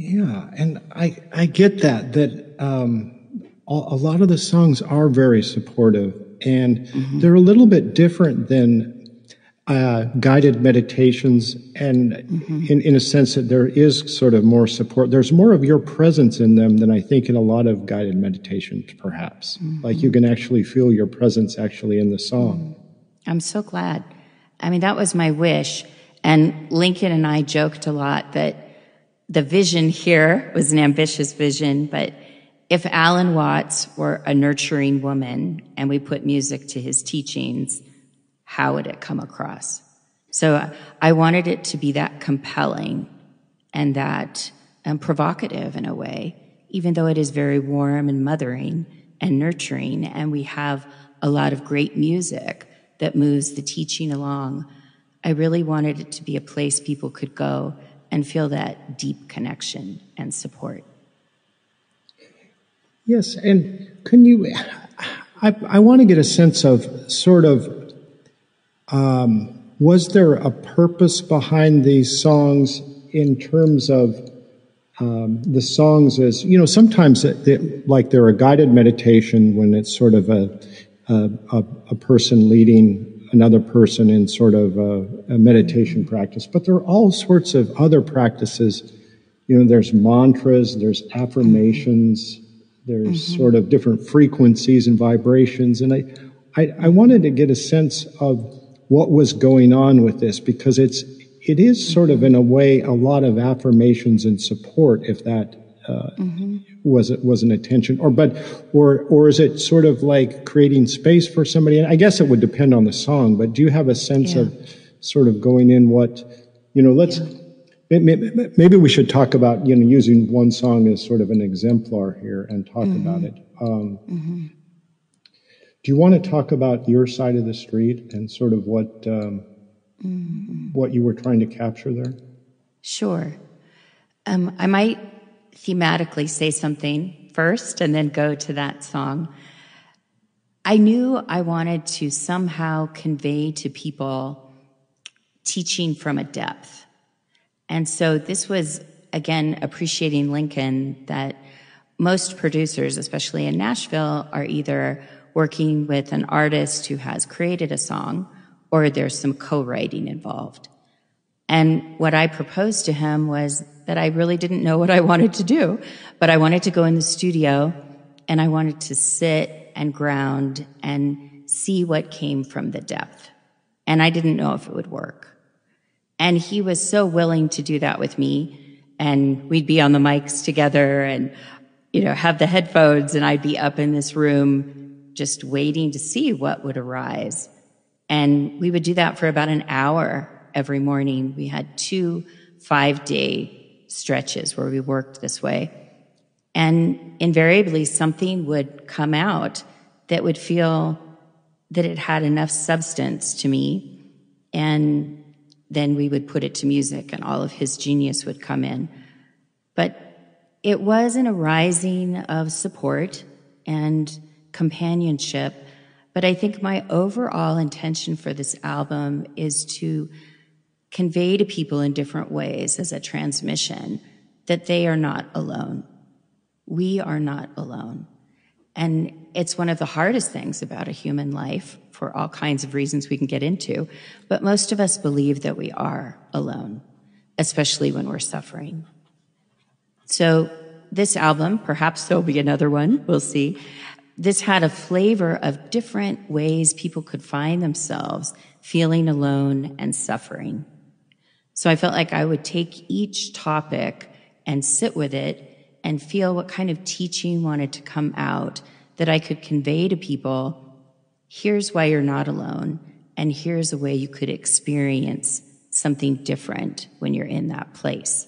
Yeah, and I get that a lot of the songs are very supportive, and they're a little bit different than guided meditations, and in a sense that there is sort of more support. There's more of your presence in them than I think in a lot of guided meditations, perhaps. Like you can actually feel your presence actually in the song. I'm so glad. I mean, that was my wish. And Lincoln and I joked a lot that the vision here was an ambitious vision, but if Alan Watts were a nurturing woman and we put music to his teachings, how would it come across? So I wanted it to be that compelling and that provocative in a way, even though it is very warm and mothering and nurturing, and we have a lot of great music that moves the teaching along. I really wanted it to be a place people could go and feel that deep connection and support. Yes, and can you, I want to get a sense of sort of, was there a purpose behind these songs in terms of the songs as, you know, sometimes like they're a guided meditation when it's sort of a person leading another person in sort of a meditation practice, but there are all sorts of other practices. You know, there's mantras, there's affirmations, there's sort of different frequencies and vibrations. And I wanted to get a sense of what was going on with this, because it is sort of in a way a lot of affirmations and support, if that was an intention, or is it sort of like creating space for somebody? And I guess it would depend on the song, but do you have a sense of sort of going in what, you know, maybe we should talk about, you know, using one song as sort of an exemplar here and talk about it. Do you want to talk about your side of the street and sort of what you were trying to capture there? Sure. I might thematically say something first and then go to that song. I knew I wanted to somehow convey to people teaching from a depth. And so this was, again, appreciating Lincoln, that most producers, especially in Nashville, are either working with an artist who has created a song or there's some co-writing involved. And what I proposed to him was that I really didn't know what I wanted to do, but I wanted to go in the studio and I wanted to sit and ground and see what came from the depth. And I didn't know if it would work. And he was so willing to do that with me. And we'd be on the mics together and, you know, have the headphones, and I'd be up in this room just waiting to see what would arise. And we would do that for about an hour every morning. We had 2 5-day stretches where we worked this way. And invariably something would come out that would feel that it had enough substance to me. And then we would put it to music and all of his genius would come in. But it was an arising of support and companionship. But I think my overall intention for this album is to convey to people in different ways as a transmission that they are not alone. We are not alone. And it's one of the hardest things about a human life, for all kinds of reasons we can get into, but most of us believe that we are alone, especially when we're suffering. So this album, perhaps there'll be another one, we'll see. This had a flavor of different ways people could find themselves feeling alone and suffering. So I felt like I would take each topic and sit with it and feel what kind of teaching wanted to come out that I could convey to people. Here's why you're not alone, and here's a way you could experience something different when you're in that place.